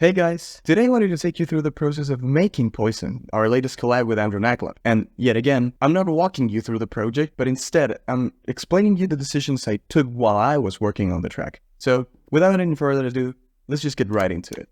Hey guys, today I wanted to take you through the process of making Poison, our latest collab with Andrew Naglund. And yet again, I'm not walking you through the project, but instead I'm explaining you the decisions I took while I was working on the track. So without any further ado, let's just get right into it.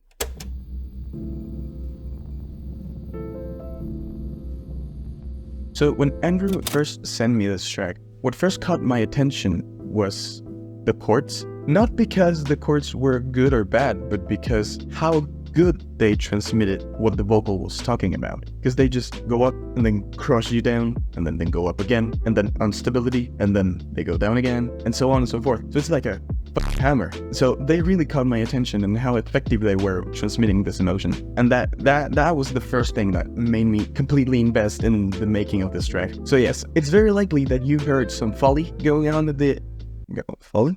So when Andrew first sent me this track, what first caught my attention was the chords. Not because the chords were good or bad, but because how good they transmitted what the vocal was talking about. Because they just go up and then crush you down, and then go up again, and then instability, and then they go down again, and so on and so forth. So it's like a fucking hammer. So they really caught my attention and how effective they were transmitting this emotion. And that was the first thing that made me completely invest in the making of this track. So yes, it's very likely that you heard some Foley going on at the Foley?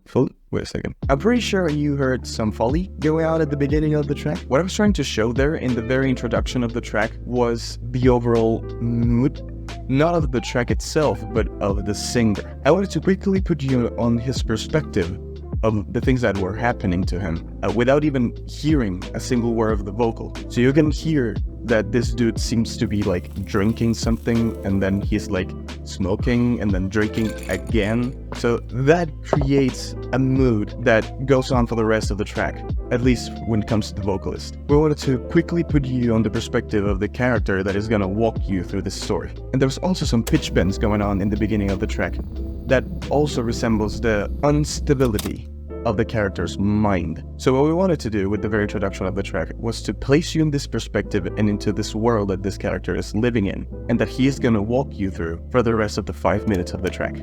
Wait a second. I'm pretty sure you heard some Foley going out at the beginning of the track. What I was trying to show there in the very introduction of the track was the overall mood, not of the track itself, but of the singer. I wanted to quickly put you on his perspective of the things that were happening to him without even hearing a single word of the vocal. So you can hear that this dude seems to be like drinking something, and then he's like smoking and then drinking again. So that creates a mood that goes on for the rest of the track, at least when it comes to the vocalist. We wanted to quickly put you on the perspective of the character that is gonna walk you through this story. And there's also some pitch bends going on in the beginning of the track that also resembles the instability of the character's mind. So what we wanted to do with the very introduction of the track was to place you in this perspective and into this world that this character is living in, and that he is gonna walk you through for the rest of the 5 minutes of the track.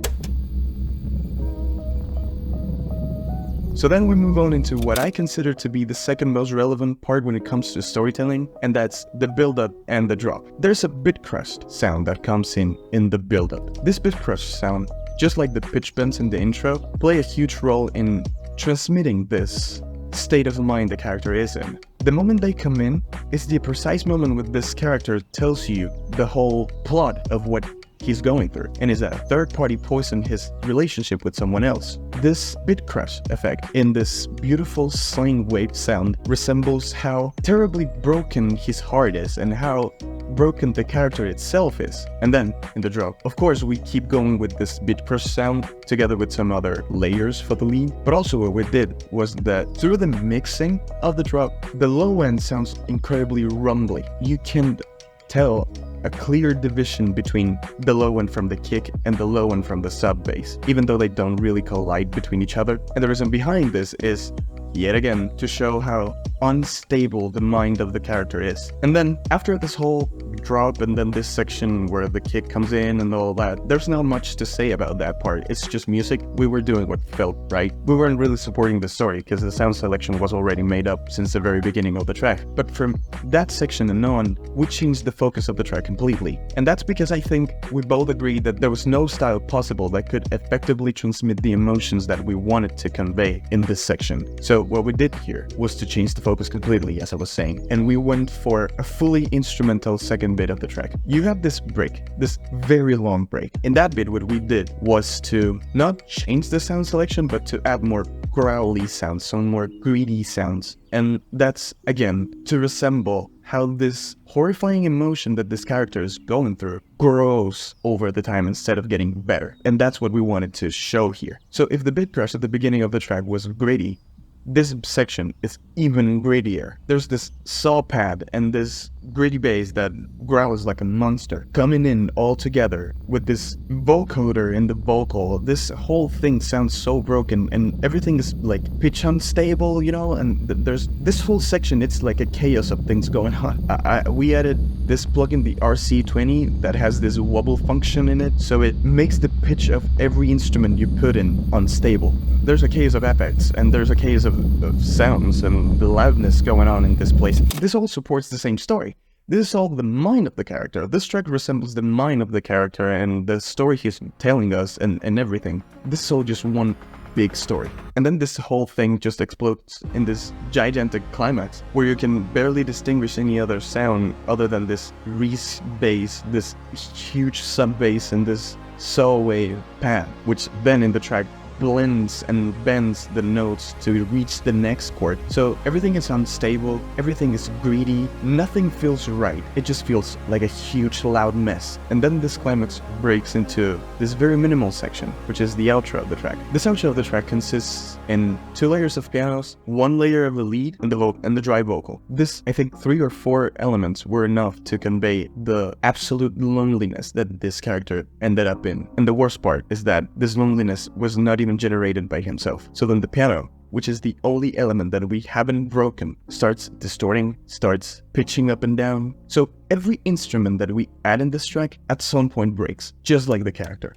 So then we move on into what I consider to be the second most relevant part when it comes to storytelling, and that's the build-up and the drop. There's a bit crushed sound that comes in the build-up. This bit crushed sound, just like the pitch bends in the intro, play a huge role in transmitting this state of mind the character is in. The moment they come in is the precise moment when this character tells you the whole plot of what he's going through, and is a third-party poison his relationship with someone else. This bit crush effect in this beautiful sine wave sound resembles how terribly broken his heart is and how broken the character itself is. And then in the drop, of course, we keep going with this bit crush sound together with some other layers for the lead. But also what we did was that through the mixing of the drop, the low end sounds incredibly rumbly. You can tell a clear division between the low end from the kick and the low end from the sub bass, even though they don't really collide between each other. And the reason behind this is, yet again, to show how unstable the mind of the character is. And then after this whole drop and then this section where the kick comes in and all that, there's not much to say about that part. It's just music. We were doing what felt right. We weren't really supporting the story because the sound selection was already made up since the very beginning of the track. But from that section and on, we changed the focus of the track completely. And that's because I think we both agreed that there was no style possible that could effectively transmit the emotions that we wanted to convey in this section. So what we did here was to change the focus completely, as I was saying, and we went for a fully instrumental second bit of the track. You have this break, this very long break. In that bit, what we did was to not change the sound selection, but to add more growly sounds, some more greedy sounds. And that's, again, to resemble how this horrifying emotion that this character is going through grows over the time instead of getting better. And that's what we wanted to show here. So if the bit crash at the beginning of the track was gritty, this section is even grittier. There's this saw pad and this gritty bass that growls like a monster coming in all together with this vocoder in the vocal. This whole thing sounds so broken and everything is like pitch unstable, you know, and there's this whole section, it's like a chaos of things going on. We added this plugin, the RC20, that has this wobble function in it, so it makes the pitch of every instrument you put in unstable. There's a chaos of effects and there's a chaos of sounds and the loudness going on in this place. This all supports the same story. This is all the mind of the character. This track resembles the mind of the character and the story he's telling us and everything. This is all just one big story. And then this whole thing just explodes in this gigantic climax where you can barely distinguish any other sound other than this Reese bass, this huge sub bass and this saw wave pad, which then in the track blends and bends the notes to reach the next chord. So everything is unstable, everything is greedy, nothing feels right. It just feels like a huge loud mess. And then this climax breaks into this very minimal section, which is the outro of the track. This outro of the track consists in 2 layers of pianos, 1 layer of the lead, and the dry vocal. This, I think, 3 or 4 elements were enough to convey the absolute loneliness that this character ended up in. And the worst part is that this loneliness was not even generated by himself. So then the piano, which is the only element that we haven't broken, starts distorting, starts pitching up and down. So every instrument that we add in this track at some point breaks, just like the character.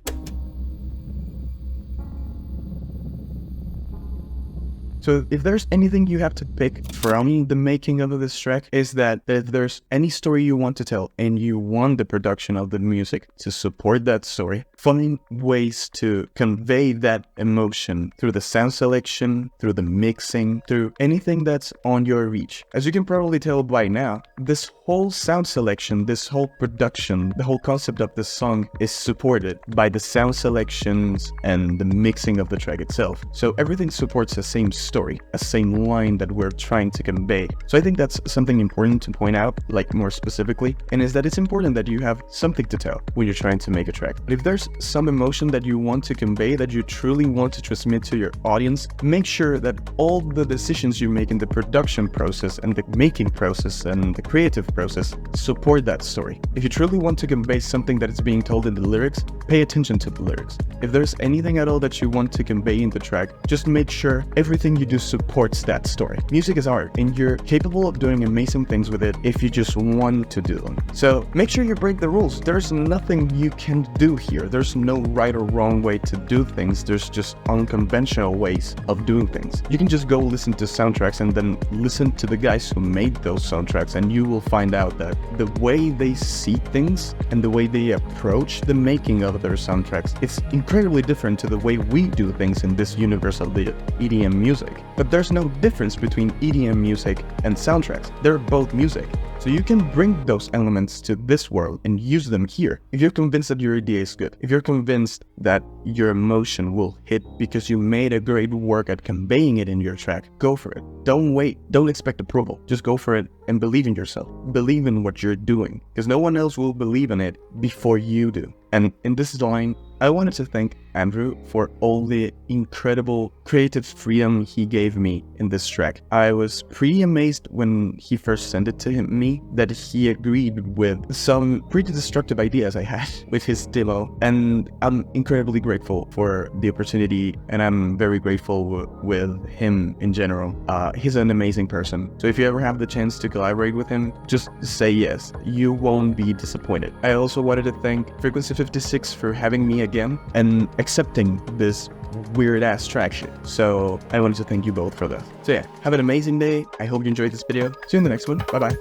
So if there's anything you have to pick from the making of this track, is that if there's any story you want to tell and you want the production of the music to support that story, find ways to convey that emotion through the sound selection, through the mixing, through anything that's on your reach. As you can probably tell by now, this whole sound selection, this whole production, the whole concept of this song is supported by the sound selections and the mixing of the track itself. So everything supports the same story, a same line that we're trying to convey. So I think that's something important to point out, like more specifically, and is that it's important that you have something to tell when you're trying to make a track. But if there's some emotion that you want to convey, that you truly want to transmit to your audience, make sure that all the decisions you make in the production process and the making process and the creative process support that story. If you truly want to convey something that is being told in the lyrics, pay attention to the lyrics. If there's anything at all that you want to convey in the track, just make sure everything you do supports that story. Music is art, and you're capable of doing amazing things with it if you just want to do them. So make sure you break the rules. There's nothing you can do here. There's no right or wrong way to do things. There's just unconventional ways of doing things. You can just go listen to soundtracks and then listen to the guys who made those soundtracks, and you will find out that the way they see things and the way they approach the making of their soundtracks, it's incredibly different to the way we do things in this universe of the EDM music. But there's no difference between EDM music and soundtracks. They're both music. So you can bring those elements to this world and use them here. If you're convinced that your idea is good, if you're convinced that your emotion will hit because you made a great work at conveying it in your track, go for it. Don't wait. Don't expect approval. Just go for it and believe in yourself. Believe in what you're doing, because no one else will believe in it before you do. And in this line, I wanted to thank Andrew for all the incredible creative freedom he gave me in this track. I was pretty amazed when he first sent it to me that he agreed with some pretty destructive ideas I had with his demo, and I'm incredibly grateful for the opportunity, and I'm very grateful with him in general. He's an amazing person, so if you ever have the chance to collaborate with him, just say yes. You won't be disappointed. I also wanted to thank Frequency 56 for having me again and accepting this weird ass track shit. So I wanted to thank you both for that. So yeah, have an amazing day. I hope you enjoyed this video. See you in the next one. Bye bye.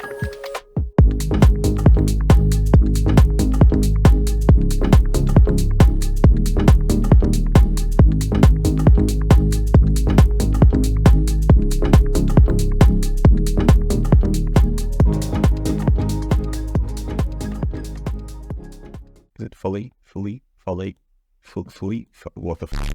Is it Foley? What the f